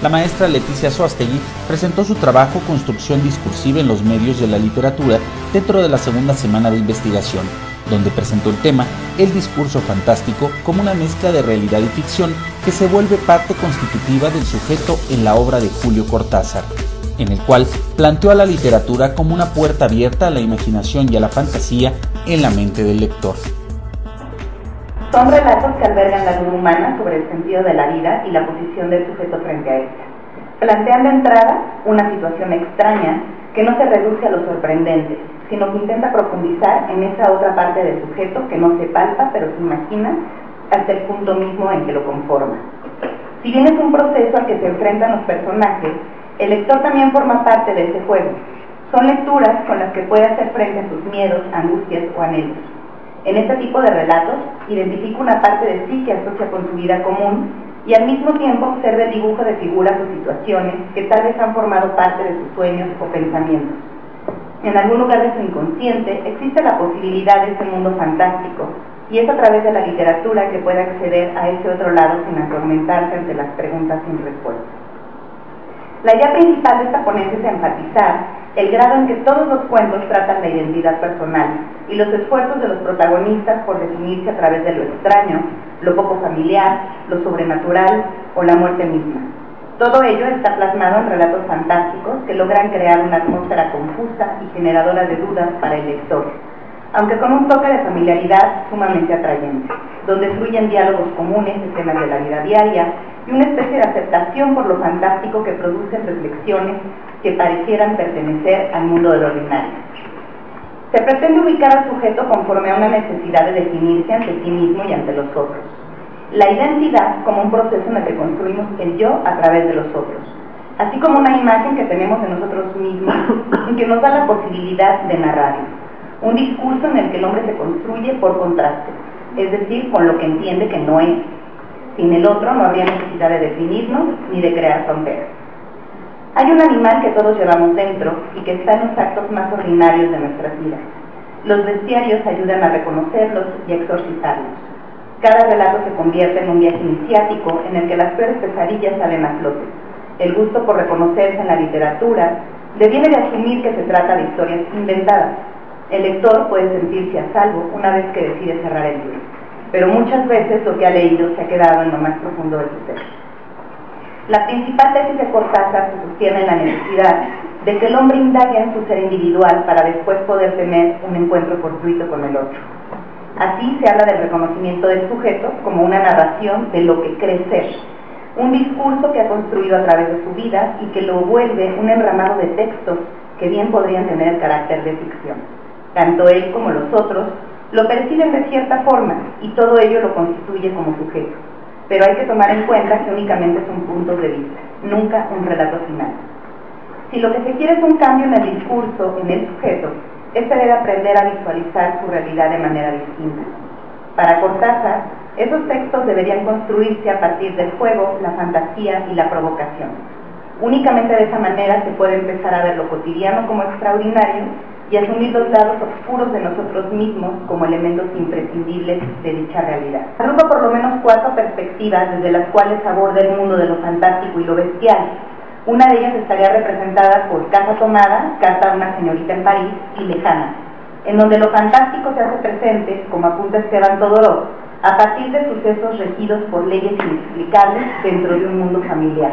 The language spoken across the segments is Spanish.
La maestra Leticia Soastegui presentó su trabajo Construcción discursiva en los medios de la literatura dentro de la segunda semana de investigación, donde presentó el tema El discurso fantástico como una mezcla de realidad y ficción que se vuelve parte constitutiva del sujeto en la obra de Julio Cortázar, en el cual planteó a la literatura como una puerta abierta a la imaginación y a la fantasía en la mente del lector. Son relatos que albergan la duda humana sobre el sentido de la vida y la posición del sujeto frente a esta. Plantean de entrada una situación extraña que no se reduce a lo sorprendente, sino que intenta profundizar en esa otra parte del sujeto que no se palpa pero se imagina hasta el punto mismo en que lo conforma. Si bien es un proceso al que se enfrentan los personajes, el lector también forma parte de ese juego. Son lecturas con las que puede hacer frente a sus miedos, angustias o anhelos. En este tipo de relatos, identifica una parte de sí que asocia con su vida común y al mismo tiempo observa el dibujo de figuras o situaciones que tal vez han formado parte de sus sueños o pensamientos. En algún lugar de su inconsciente existe la posibilidad de ese mundo fantástico y es a través de la literatura que puede acceder a ese otro lado sin atormentarse ante las preguntas sin respuesta. La idea principal de esta ponencia es enfatizar el grado en que todos los cuentos tratan la identidad personal y los esfuerzos de los protagonistas por definirse a través de lo extraño, lo poco familiar, lo sobrenatural o la muerte misma. Todo ello está plasmado en relatos fantásticos que logran crear una atmósfera confusa y generadora de dudas para el lector, aunque con un toque de familiaridad sumamente atrayente, donde fluyen diálogos comunes, escenas de la vida diaria y una especie de aceptación por lo fantástico que producen reflexiones que parecieran pertenecer al mundo de lo ordinario. Se pretende ubicar al sujeto conforme a una necesidad de definirse ante sí mismo y ante los otros. La identidad como un proceso en el que construimos el yo a través de los otros, así como una imagen que tenemos de nosotros mismos y que nos da la posibilidad de narrarlo. Un discurso en el que el hombre se construye por contraste, es decir, con lo que entiende que no es. Sin el otro no habría necesidad de definirnos ni de crear fronteras. Hay un animal que todos llevamos dentro y que está en los actos más ordinarios de nuestras vidas. Los bestiarios ayudan a reconocerlos y a exorcizarlos. Cada relato se convierte en un viaje iniciático en el que las peores pesadillas salen a flote. El gusto por reconocerse en la literatura deviene de asumir que se trata de historias inventadas. El lector puede sentirse a salvo una vez que decide cerrar el libro, pero muchas veces lo que ha leído se ha quedado en lo más profundo de su ser. La principal tesis de Cortázar se sostiene en la necesidad de que el hombre indague en su ser individual para después poder tener un encuentro fortuito con el otro. Así se habla del reconocimiento del sujeto como una narración de lo que cree ser, un discurso que ha construido a través de su vida y que lo vuelve un enramado de textos que bien podrían tener el carácter de ficción. Tanto él como los otros lo perciben de cierta forma y todo ello lo constituye como sujeto. Pero hay que tomar en cuenta que únicamente son puntos de vista, nunca un relato final. Si lo que se quiere es un cambio en el discurso, en el sujeto, éste debe aprender a visualizar su realidad de manera distinta. Para Cortázar, esos textos deberían construirse a partir del juego, la fantasía y la provocación. Únicamente de esa manera se puede empezar a ver lo cotidiano como extraordinario y asumir los lados oscuros de nosotros mismos como elementos imprescindibles de dicha realidad. Agrupa por lo menos 4 perspectivas desde las cuales aborda el mundo de lo fantástico y lo bestial. Una de ellas estaría representada por Casa Tomada, Carta a una señorita en París y Lejana, en donde lo fantástico se hace presente, como apunta Esteban Todorov, a partir de sucesos regidos por leyes inexplicables dentro de un mundo familiar.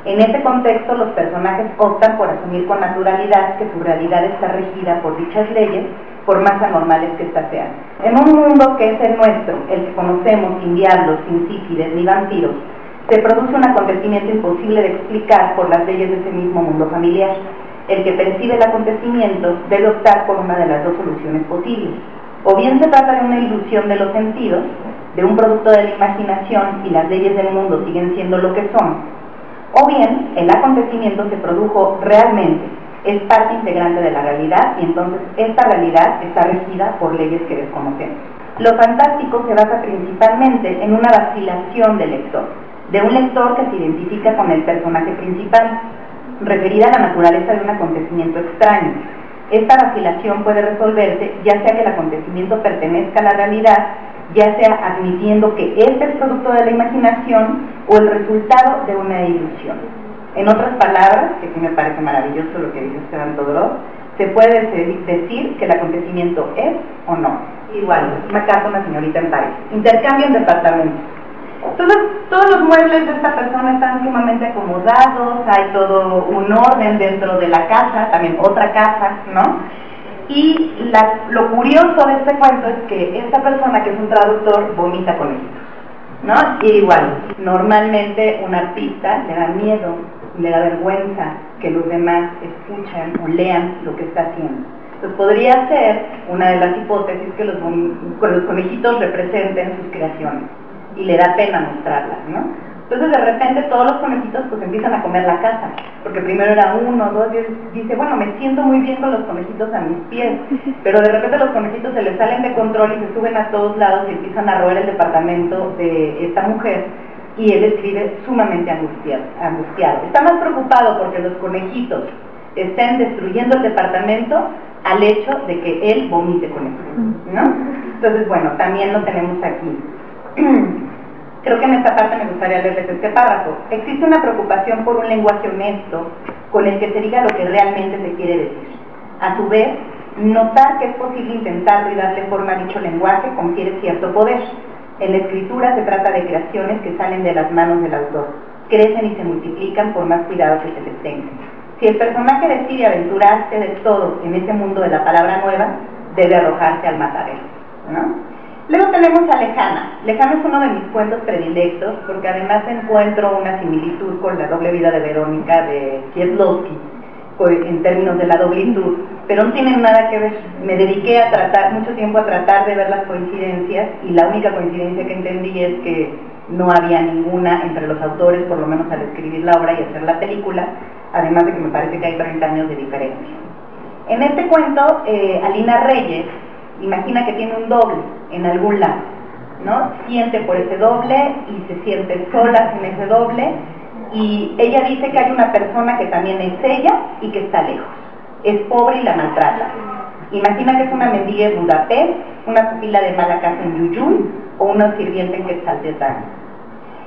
En ese contexto, los personajes optan por asumir con naturalidad que su realidad está regida por dichas leyes, por más anormales que éstas sean. En un mundo que es el nuestro, el que conocemos sin diablos, sin sífilis ni vampiros, se produce un acontecimiento imposible de explicar por las leyes de ese mismo mundo familiar. El que percibe el acontecimiento debe optar por una de las dos soluciones posibles. O bien se trata de una ilusión de los sentidos, de un producto de la imaginación y las leyes del mundo siguen siendo lo que son, o bien el acontecimiento se produjo realmente, es parte integrante de la realidad y entonces esta realidad está regida por leyes que desconocemos. Lo fantástico se basa principalmente en una vacilación del lector, de un lector que se identifica con el personaje principal, referida a la naturaleza de un acontecimiento extraño. Esta vacilación puede resolverse ya sea que el acontecimiento pertenezca a la realidad, ya sea admitiendo que este es producto de la imaginación o el resultado de una ilusión. En otras palabras, que aquí me parece maravilloso lo que dice Esteban Todorov, se puede decir que el acontecimiento es o no. Igual, una casa, una señorita en París. Intercambio en departamentos. Entonces, todos los muebles de esta persona están sumamente acomodados, hay todo un orden dentro de la casa, también otra casa, ¿no? Y lo curioso de este cuento es que esta persona, que es un traductor, vomita conejitos, ¿no? Y igual, normalmente un artista le da miedo, le da vergüenza que los demás escuchen o lean lo que está haciendo. Entonces podría ser una de las hipótesis que los conejitos representen sus creaciones y le da pena mostrarlas, ¿no? Entonces de repente todos los conejitos pues empiezan a comer la casa, porque primero era uno, dos, y dice, bueno, me siento muy bien con los conejitos a mis pies, pero de repente los conejitos se les salen de control y se suben a todos lados y empiezan a robar el departamento de esta mujer, y él escribe sumamente angustiado. Está más preocupado porque los conejitos estén destruyendo el departamento al hecho de que él vomite conejitos, ¿no? Entonces, bueno, también lo tenemos aquí. Creo que en esta parte me gustaría leerles este párrafo. Existe una preocupación por un lenguaje honesto con el que se diga lo que realmente se quiere decir. A su vez, notar que es posible intentarlo y darle forma a dicho lenguaje confiere cierto poder. En la escritura se trata de creaciones que salen de las manos del autor, crecen y se multiplican por más cuidado que se les tenga. Si el personaje decide aventurarse de todo en ese mundo de la palabra nueva, debe arrojarse al matadero, ¿no? Luego tenemos a Lejana. Lejana es uno de mis cuentos predilectos porque además encuentro una similitud con La doble vida de Verónica de Kieslowski en términos de la doblitud, pero no tienen nada que ver. Me dediqué mucho tiempo a tratar de ver las coincidencias y la única coincidencia que entendí es que no había ninguna entre los autores, por lo menos al escribir la obra y hacer la película, además de que me parece que hay 30 años de diferencia. En este cuento, Alina Reyes imagina que tiene un doble en algún lado, ¿no? Siente por ese doble y se siente sola sin ese doble, y ella dice que hay una persona que también es ella y que está lejos, es pobre y la maltrata. Imagina que es una mendiga en Budapest, una pupila de mala casa en Yuyuy o una sirviente en Quetzaltenango.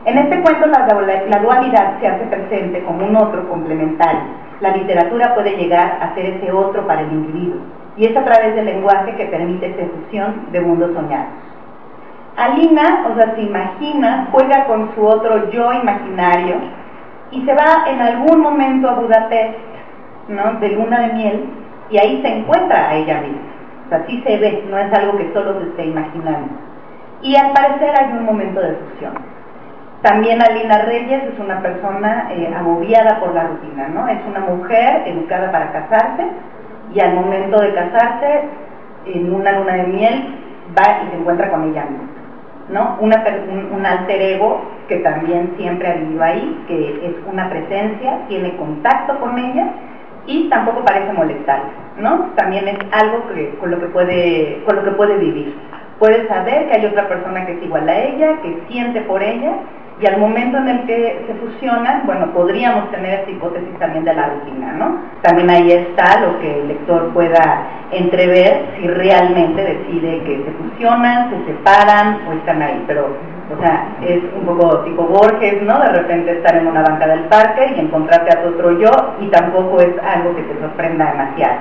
En este cuento la dualidad se hace presente como un otro complementario. La literatura puede llegar a ser ese otro para el individuo, y es a través del lenguaje que permite esa fusión de mundos soñados. Alina, se imagina, juega con su otro yo imaginario y se va en algún momento a Budapest, ¿no?, de luna de miel, y ahí se encuentra a ella misma. Sí se ve, no es algo que solo se esté imaginando. Y al parecer hay un momento de fusión. También Alina Reyes es una persona agobiada por la rutina, ¿no? Es una mujer educada para casarse, y al momento de casarse, en una luna de miel, va y se encuentra con ella misma, ¿no? Un alter ego que también siempre ha vivido ahí, que es una presencia, tiene contacto con ella y tampoco parece molestarla, ¿no? También es algo con lo que puede vivir. Puede saber que hay otra persona que es igual a ella, que siente por ella, y al momento en el que se fusionan, bueno, podríamos tener esta hipótesis también de la rutina, ¿no? También ahí está lo que el lector pueda entrever si realmente decide que se fusionan, se separan o están ahí, pero, es un poco tipo Borges, ¿no? De repente estar en una banca del parque y encontrarte a tu otro yo, y tampoco es algo que te sorprenda demasiado.